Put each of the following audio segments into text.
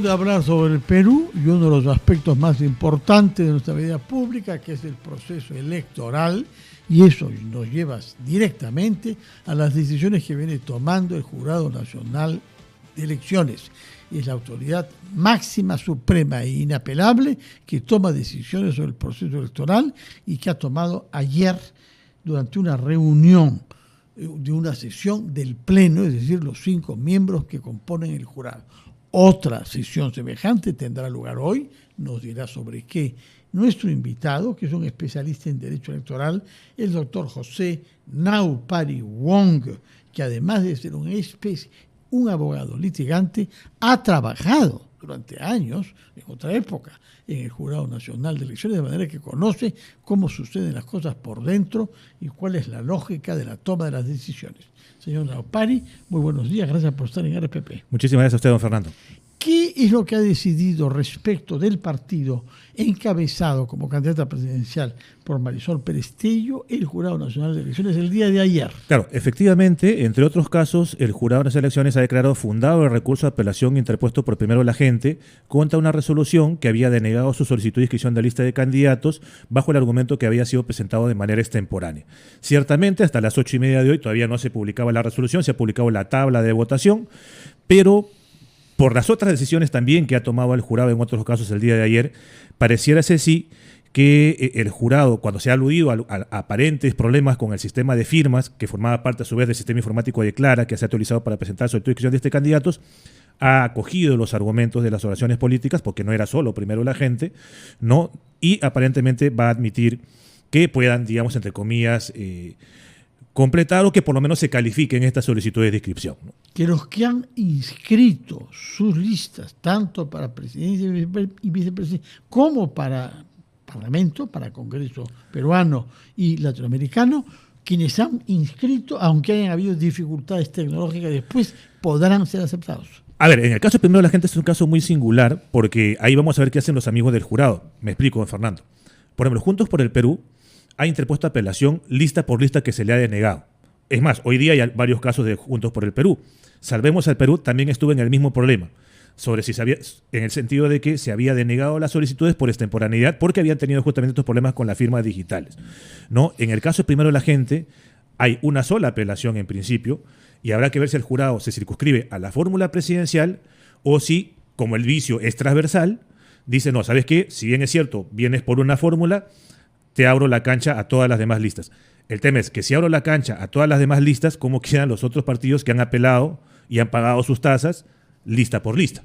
De hablar sobre el Perú y uno de los aspectos más importantes de nuestra vida pública, que es el proceso electoral, y eso nos lleva directamente a las decisiones que viene tomando el Jurado Nacional de Elecciones. Es la autoridad máxima, suprema e inapelable que toma decisiones sobre el proceso electoral y que ha tomado ayer durante una reunión de una sesión del Pleno, es decir, los 5 miembros que componen el jurado. Otra sesión semejante tendrá lugar hoy, nos dirá sobre qué nuestro invitado, que es un especialista en derecho electoral, el doctor José Naupari Wong, que además de ser un abogado litigante, ha trabajado durante años, en otra época, en el Jurado Nacional de Elecciones, de manera que conoce cómo suceden las cosas por dentro y cuál es la lógica de la toma de las decisiones. Señor Naupari, muy buenos días, gracias por estar en RPP. Muchísimas gracias a usted, don Fernando. ¿Qué es lo que ha decidido respecto del partido encabezado como candidata presidencial por Marisol Perestello el Jurado Nacional de Elecciones el día de ayer? Claro, efectivamente, entre otros casos, el Jurado Nacional de Elecciones ha declarado fundado el recurso de apelación interpuesto por Primero la Gente contra una resolución que había denegado su solicitud de inscripción de lista de candidatos bajo el argumento que había sido presentado de manera extemporánea. Ciertamente, hasta las 8:30 de hoy todavía no se publicaba la resolución, se ha publicado la tabla de votación, pero por las otras decisiones también que ha tomado el jurado en otros casos el día de ayer, pareciera ser sí que el jurado, cuando se ha aludido a aparentes problemas con el sistema de firmas, que formaba parte a su vez del sistema informático de Clara, que se ha utilizado para presentar solicitud de inscripción de candidatos, ha acogido los argumentos de las oraciones políticas, porque no era solo Primero la Gente, ¿no? Y aparentemente va a admitir que puedan, digamos, entre comillas, completar o que por lo menos se califiquen estas solicitudes de inscripción, ¿no? Que los que han inscrito sus listas, tanto para presidencia y vicepresidencia, como para Parlamento, para Congreso peruano y latinoamericano, quienes han inscrito, aunque hayan habido dificultades tecnológicas después, podrán ser aceptados. A ver, en el caso Primero la Gente es un caso muy singular, porque ahí vamos a ver qué hacen los amigos del jurado. Me explico, don Fernando. Por ejemplo, Juntos por el Perú ha interpuesto apelación lista por lista que se le ha denegado. Es más, hoy día hay varios casos de Juntos por el Perú. Salvemos al Perú también estuvo en el mismo problema, sobre si se había, en el sentido de que se había denegado las solicitudes por extemporaneidad porque habían tenido justamente estos problemas con las firmas digitales, ¿no? En el caso de Primero la Gente hay una sola apelación en principio y habrá que ver si el jurado se circunscribe a la fórmula presidencial o si, como el vicio es transversal, dice, no, ¿sabes qué? Si bien es cierto, vienes por una fórmula, te abro la cancha a todas las demás listas. El tema es que si abro la cancha a todas las demás listas, ¿cómo quedan los otros partidos que han apelado y han pagado sus tasas lista por lista?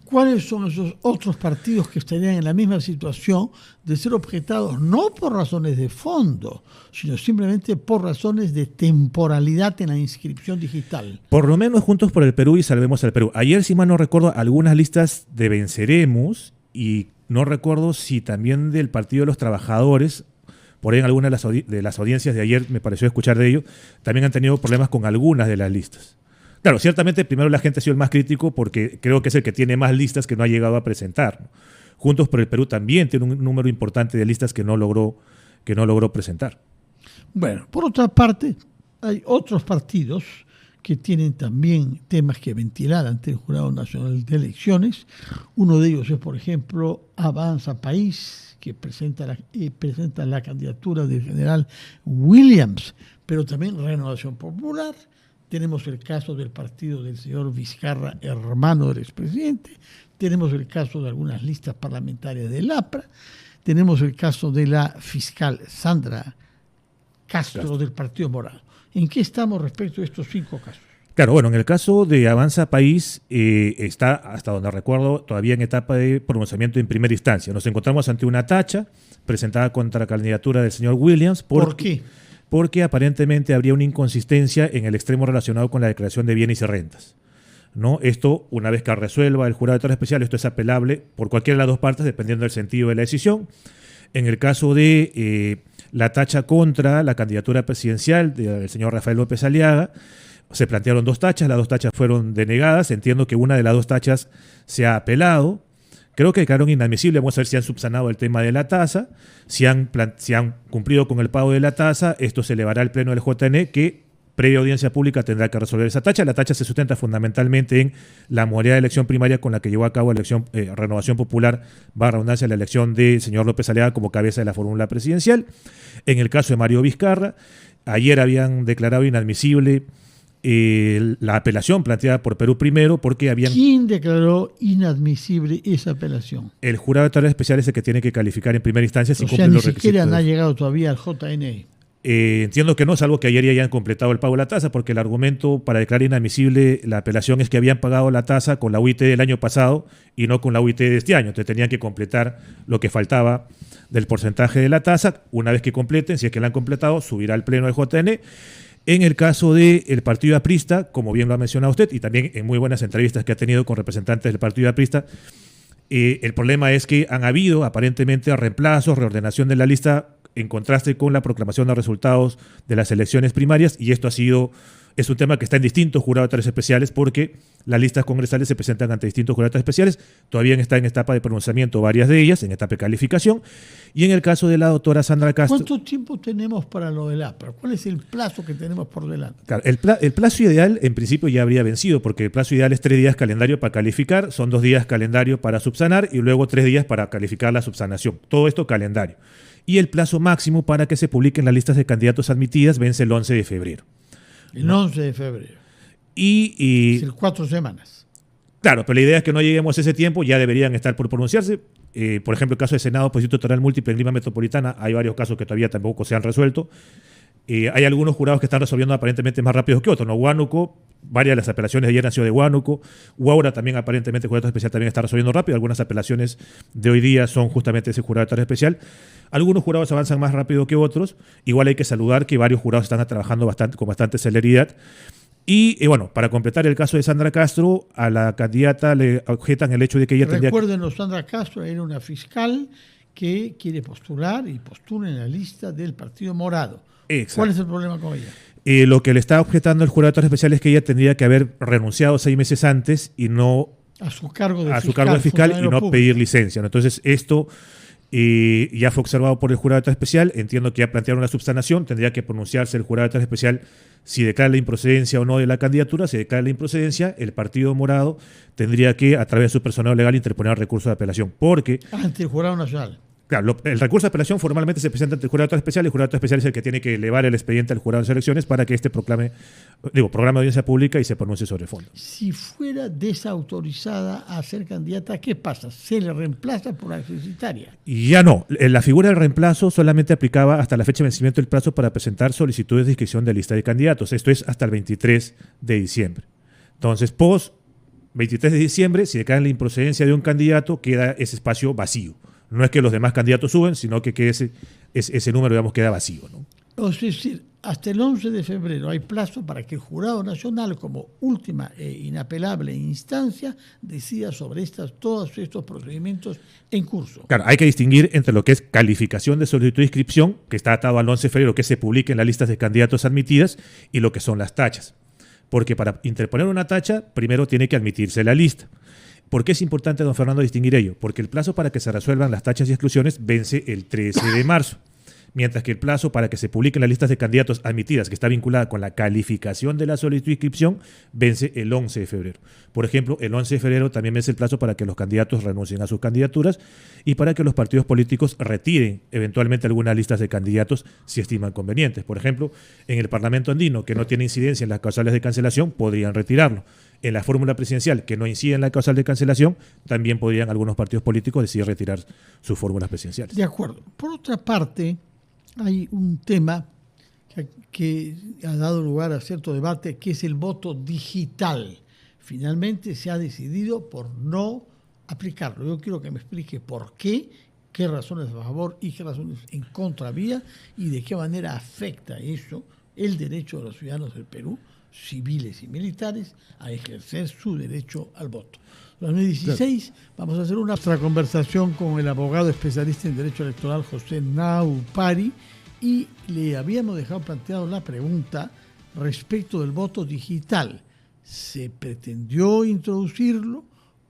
¿Cuáles son esos otros partidos que estarían en la misma situación de ser objetados no por razones de fondo, sino simplemente por razones de temporalidad en la inscripción digital? Por lo menos Juntos por el Perú y Salvemos al Perú. Ayer, si mal no recuerdo, algunas listas de Venceremos y no recuerdo si también del Partido de los Trabajadores, por ahí en algunas de las audiencias de ayer me pareció escuchar de ello, también han tenido problemas con algunas de las listas. Claro, ciertamente Primero la Gente ha sido el más crítico porque creo que es el que tiene más listas que no ha llegado a presentar, ¿no? Juntos por el Perú también tiene un número importante de listas que no logró presentar. Bueno, por otra parte, hay otros partidos que tienen también temas que ventilar ante el Jurado Nacional de Elecciones. Uno de ellos es, por ejemplo, Avanza País, que presenta la candidatura del general Williams, pero también Renovación Popular. Tenemos el caso del partido del señor Vizcarra, hermano del expresidente. Tenemos el caso de algunas listas parlamentarias del APRA. Tenemos el caso de la fiscal Sandra Castro del Partido Morado. ¿En qué estamos respecto a estos 5 casos? Claro, bueno, en el caso de Avanza País está, hasta donde recuerdo, todavía en etapa de pronunciamiento en primera instancia. Nos encontramos ante una tacha presentada contra la candidatura del señor Williams. ¿Por qué? Porque aparentemente habría una inconsistencia en el extremo relacionado con la declaración de bienes y rentas, ¿no? Esto, una vez que resuelva el jurado de tarea especial, esto es apelable por cualquiera de las dos partes, dependiendo del sentido de la decisión. En el caso de la tacha contra la candidatura presidencial del señor Rafael López Aliaga, se plantearon 2 tachas, las 2 tachas fueron denegadas. Entiendo que una de las 2 tachas se ha apelado. Creo que quedaron inadmisibles. Vamos a ver si han subsanado el tema de la tasa, si han cumplido con el pago de la tasa. Esto se elevará al pleno del JN, que previa audiencia pública tendrá que resolver esa tacha. La tacha se sustenta fundamentalmente en la modalidad de elección primaria con la que llevó a cabo Renovación Popular, redundancia, la elección del señor López Aliaga como cabeza de la fórmula presidencial. En el caso de Mario Vizcarra, ayer habían declarado inadmisible la apelación planteada por Perú Primero porque habían... ¿Quién declaró inadmisible esa apelación? El jurado de tareas especiales es el que tiene que calificar en primera instancia sin cumplir ni los requisitos. siquiera han llegado todavía al JNE. Entiendo que no, salvo que ayer ya hayan completado el pago de la tasa, porque el argumento para declarar inadmisible la apelación es que habían pagado la tasa con la UIT del año pasado y no con la UIT de este año. Entonces tenían que completar lo que faltaba del porcentaje de la tasa. Una vez que completen, si es que la han completado, subirá al pleno del JN. En el caso del partido aprista, como bien lo ha mencionado usted, y también en muy buenas entrevistas que ha tenido con representantes del partido aprista, el problema es que han habido aparentemente reemplazos, reordenación de la lista en contraste con la proclamación de resultados de las elecciones primarias, y esto es un tema que está en distintos jurados de tareas especiales porque las listas congresales se presentan ante distintos jurados de tareas especiales, todavía están en etapa de pronunciamiento varias de ellas, en etapa de calificación, y en el caso de la doctora Sandra Castro... ¿Cuánto tiempo tenemos para lo del APRA? ¿Cuál es el plazo que tenemos por delante? Claro, el plazo ideal en principio ya habría vencido, porque el plazo ideal es 3 días calendario para calificar, son 2 días calendario para subsanar y luego 3 días para calificar la subsanación, todo esto calendario. Y el plazo máximo para que se publiquen las listas de candidatos admitidas vence el 11 de febrero. El 11 de febrero. Y es 4 semanas. Claro, pero la idea es que no lleguemos a ese tiempo, ya deberían estar por pronunciarse. Por ejemplo, el caso de Senado, oposición electoral múltiple en Lima Metropolitana, hay varios casos que todavía tampoco se han resuelto. Hay algunos jurados que están resolviendo aparentemente más rápido que otros, ¿no? Huánuco, varias de las apelaciones de ayer han sido de Huánuco. Huaura también, aparentemente, el jurado especial también está resolviendo rápido. Algunas apelaciones de hoy día son justamente ese jurado de tarea especial. Algunos jurados avanzan más rápido que otros. Igual hay que saludar que varios jurados están trabajando con bastante celeridad. Y bueno, para completar el caso de Sandra Castro, a la candidata le objetan el hecho de que ella tendría... Recuerden, Sandra Castro era una fiscal que quiere postular y postula en la lista del Partido Morado. Exacto. ¿Cuál es el problema con ella? Lo que le está objetando el jurado de tareas especiales es que ella tendría que haber renunciado 6 meses antes y no a su cargo de fiscal y no público. Pedir licencia, ¿no? Entonces esto ya fue observado por el jurado de tarea especial. Entiendo que ya plantearon una subsanación, tendría que pronunciarse el jurado de tarea especial si declara la improcedencia o no de la candidatura. Si declara la improcedencia, el Partido Morado tendría que, a través de su personal legal, interponer recurso de apelación, porque... Ante el Jurado Nacional. Claro, el recurso de apelación formalmente se presenta ante el jurado especial. El jurado especial es el que tiene que elevar el expediente al jurado de elecciones para que programa de audiencia pública y se pronuncie sobre el fondo. Si fuera desautorizada a ser candidata, ¿qué pasa? ¿Se le reemplaza por accesitaria? Y ya no. La figura del reemplazo solamente aplicaba hasta la fecha de vencimiento del plazo para presentar solicitudes de inscripción de lista de candidatos. Esto es hasta el 23 de diciembre. Entonces, post 23 de diciembre, si declaran la improcedencia de un candidato, queda ese espacio vacío. No es que los demás candidatos suben, sino que ese número, digamos, queda vacío, ¿no? Es decir, hasta el 11 de febrero hay plazo para que el Jurado Nacional, como última e inapelable instancia, decida sobre todos estos procedimientos en curso. Claro, hay que distinguir entre lo que es calificación de solicitud de inscripción, que está atado al 11 de febrero, que se publique en las listas de candidatos admitidas, y lo que son las tachas. Porque para interponer una tacha, primero tiene que admitirse la lista. ¿Por qué es importante, don Fernando, distinguir ello? Porque el plazo para que se resuelvan las tachas y exclusiones vence el 13 de marzo, mientras que el plazo para que se publiquen las listas de candidatos admitidas, que está vinculada con la calificación de la solicitud de inscripción, vence el 11 de febrero. Por ejemplo, el 11 de febrero también vence el plazo para que los candidatos renuncien a sus candidaturas y para que los partidos políticos retiren eventualmente algunas listas de candidatos si estiman convenientes. Por ejemplo, en el Parlamento andino, que no tiene incidencia en las causales de cancelación, podrían retirarlo. En la fórmula presidencial, que no incide en la causal de cancelación, también podrían algunos partidos políticos decidir retirar sus fórmulas presidenciales. De acuerdo. Por otra parte, hay un tema que ha dado lugar a cierto debate, que es el voto digital. Finalmente se ha decidido por no aplicarlo. Yo quiero que me explique por qué razones a favor y qué razones en contra había, y de qué manera afecta eso el derecho de los ciudadanos del Perú, civiles y militares, a ejercer su derecho al voto. A las 9:16 vamos a hacer otra conversación con el abogado especialista en Derecho Electoral José Naupari, y le habíamos dejado planteado la pregunta respecto del voto digital. ¿Se pretendió introducirlo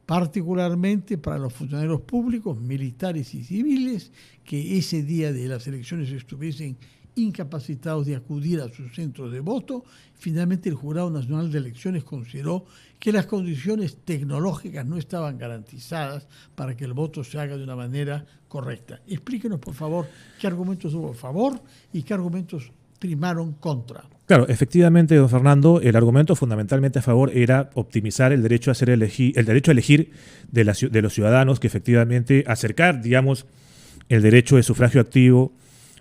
particularmente para los funcionarios públicos, militares y civiles, que ese día de las elecciones estuviesen incapacitados de acudir a sus centros de voto. Finalmente, el Jurado Nacional de Elecciones consideró que las condiciones tecnológicas no estaban garantizadas para que el voto se haga de una manera correcta. Explíquenos, por favor, qué argumentos hubo a favor y qué argumentos primaron contra. Claro, efectivamente, don Fernando, el argumento fundamentalmente a favor era optimizar el derecho a elegir de los ciudadanos, que efectivamente acercar, digamos, el derecho de sufragio activo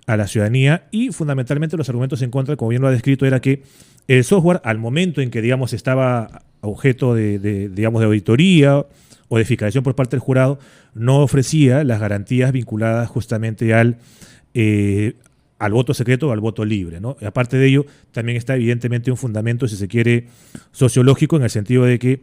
a la ciudadanía, y fundamentalmente los argumentos en contra, como bien lo ha descrito, era que el software, al momento en que, digamos, estaba objeto de auditoría o de fiscalización por parte del jurado, no ofrecía las garantías vinculadas justamente al voto secreto o al voto libre, ¿no? Y aparte de ello, también está evidentemente un fundamento, si se quiere, sociológico, en el sentido de que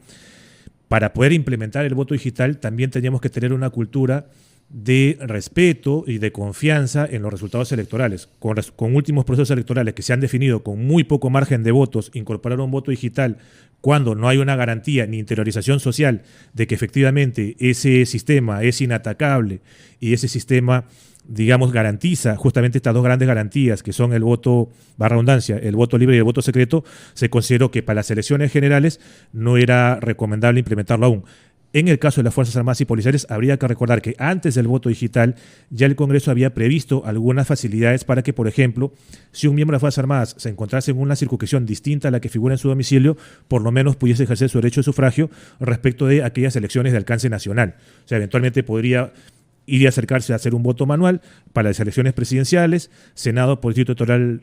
para poder implementar el voto digital también teníamos que tener una cultura de respeto y de confianza en los resultados electorales. Con últimos procesos electorales que se han definido con muy poco margen de votos, incorporar un voto digital cuando no hay una garantía ni interiorización social de que efectivamente ese sistema es inatacable y ese sistema, digamos, garantiza justamente estas dos grandes garantías que son el voto, va redundancia, el voto libre y el voto secreto, se consideró que para las elecciones generales no era recomendable implementarlo aún. En el caso de las Fuerzas Armadas y Policiales, habría que recordar que antes del voto digital ya el Congreso había previsto algunas facilidades para que, por ejemplo, si un miembro de las Fuerzas Armadas se encontrase en una circunscripción distinta a la que figura en su domicilio, por lo menos pudiese ejercer su derecho de sufragio respecto de aquellas elecciones de alcance nacional. O sea, eventualmente podría ir y acercarse a hacer un voto manual para las elecciones presidenciales, Senado por distrito electoral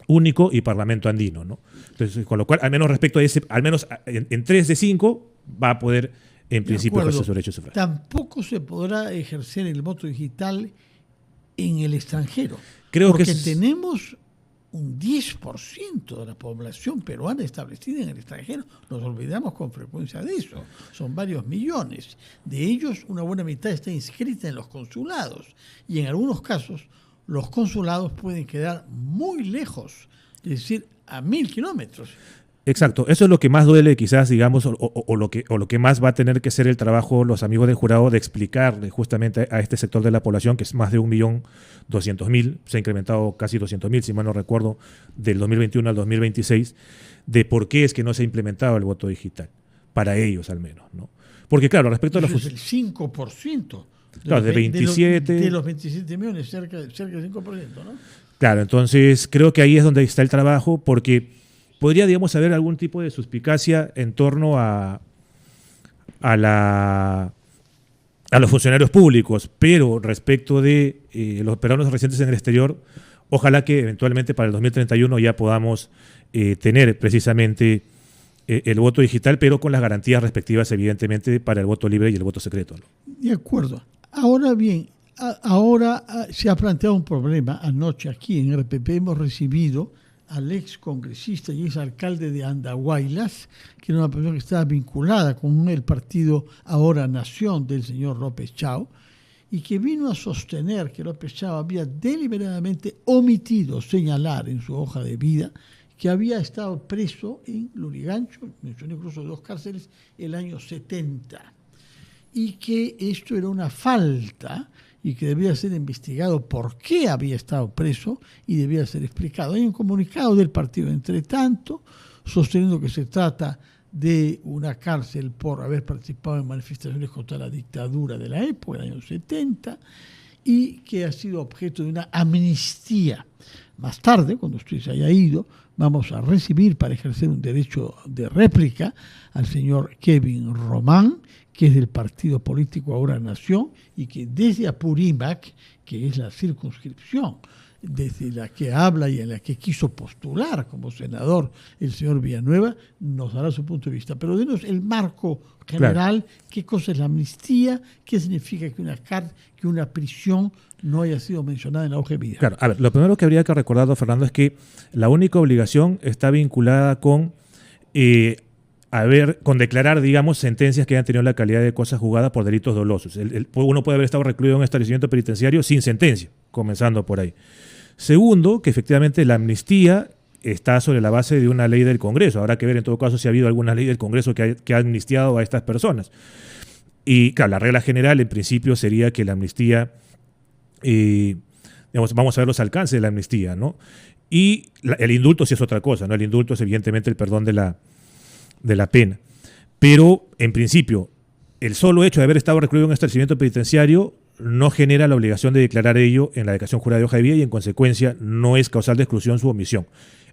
único y Parlamento andino, ¿no? Entonces, con lo cual, al menos respecto a ese, al menos en 3 de 5 va a poder en principio ejercer su derecho de sufragio. Tampoco se podrá ejercer el voto digital en el extranjero. Porque tenemos un 10% de la población peruana establecida en el extranjero. Nos olvidamos con frecuencia de eso. Son varios millones. De ellos, una buena mitad está inscrita en los consulados. Y en algunos casos, los consulados pueden quedar muy lejos, es decir, a 1.000 kilómetros. Exacto, eso es lo que más duele quizás, digamos, o lo que más va a tener que ser el trabajo los amigos del jurado de explicarle justamente a este sector de la población, que es más de 1.200.000, se ha incrementado casi 200.000, si mal no recuerdo, del 2021 al 2026, de por qué es que no se ha implementado el voto digital, para ellos al menos, ¿no? Porque claro, respecto a los... Es el 5%. Claro, de 27... De los 27 millones, cerca del 5%, ¿no? Claro, entonces creo que ahí es donde está el trabajo, porque podría, digamos, haber algún tipo de suspicacia en torno a los funcionarios públicos, pero respecto de los peruanos residentes en el exterior, ojalá que eventualmente para el 2031 ya podamos tener precisamente el voto digital, pero con las garantías respectivas, evidentemente, para el voto libre y el voto secreto, ¿no? De acuerdo. Ahora bien, ahora se ha planteado un problema. Anoche aquí en RPP hemos recibido al ex congresista y ex alcalde de Andahuaylas, que era una persona que estaba vinculada con el partido Ahora Nación del señor López Chao, y que vino a sostener que López Chao había deliberadamente omitido señalar en su hoja de vida que había estado preso en Lurigancho, mencionó incluso 2 cárceles, el año 70, y que esto era una falta y que debía ser investigado por qué había estado preso y debía ser explicado. Hay un comunicado del partido, entre tanto, sosteniendo que se trata de una cárcel por haber participado en manifestaciones contra la dictadura de la época, del año 70, y que ha sido objeto de una amnistía. Más tarde, cuando usted se haya ido, vamos a recibir para ejercer un derecho de réplica al señor Kevin Román, que es del partido político Ahora Nación, y que desde Apurímac, que es la circunscripción desde la que habla y en la que quiso postular como senador el señor Villanueva, nos dará su punto de vista. Pero denos el marco general, claro. ¿Qué cosa es la amnistía? ¿Qué significa que una prisión no haya sido mencionada en la hoja de vida? Claro, a ver, lo primero que habría que recordar, don Fernando, es que la única obligación está vinculada con declarar, digamos, sentencias que hayan tenido la calidad de cosa juzgada por delitos dolosos. Uno puede haber estado recluido en un establecimiento penitenciario sin sentencia, comenzando por ahí. Segundo, que efectivamente la amnistía está sobre la base de una ley del Congreso. Habrá que ver en todo caso si ha habido alguna ley del Congreso que ha amnistiado a estas personas. Y claro, la regla general en principio sería que la amnistía Digamos, vamos a ver los alcances de la amnistía, ¿no? Y el indulto sí es otra cosa, ¿no? El indulto es evidentemente el perdón de la pena. Pero, en principio, el solo hecho de haber estado recluido en un establecimiento penitenciario no genera la obligación de declarar ello en la declaración jurada de hoja de vida y, en consecuencia, no es causal de exclusión su omisión.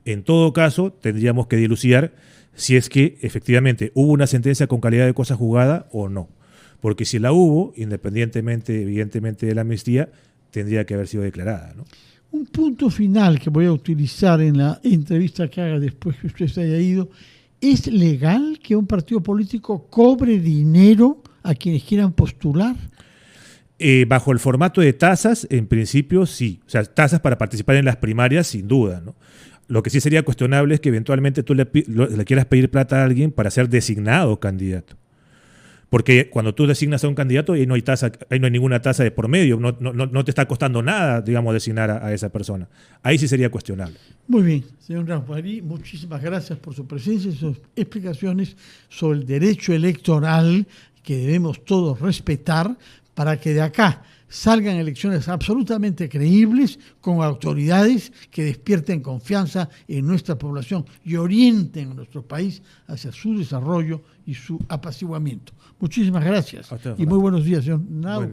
En todo caso, tendríamos que dilucidar si es que efectivamente hubo una sentencia con calidad de cosa juzgada o no. Porque si la hubo, independientemente, evidentemente, de la amnistía, tendría que haber sido declarada, ¿no? Un punto final que voy a utilizar en la entrevista que haga después que usted se haya ido. ¿Es legal que un partido político cobre dinero a quienes quieran postular? Bajo el formato de tasas, en principio sí. O sea, tasas para participar en las primarias, sin duda, ¿no? Lo que sí sería cuestionable es que eventualmente tú le quieras pedir plata a alguien para ser designado candidato. Porque cuando tú designas a un candidato, ahí no hay tasa, ahí no hay ninguna tasa de por medio, no te está costando nada, digamos, designar a esa persona. Ahí sí sería cuestionable. Muy bien, señor Raffarí, muchísimas gracias por su presencia y sus explicaciones sobre el derecho electoral que debemos todos respetar para que de acá salgan elecciones absolutamente creíbles con autoridades que despierten confianza en nuestra población y orienten a nuestro país hacia su desarrollo y su apaciguamiento. Muchísimas gracias y muy buenos días, señor Nau.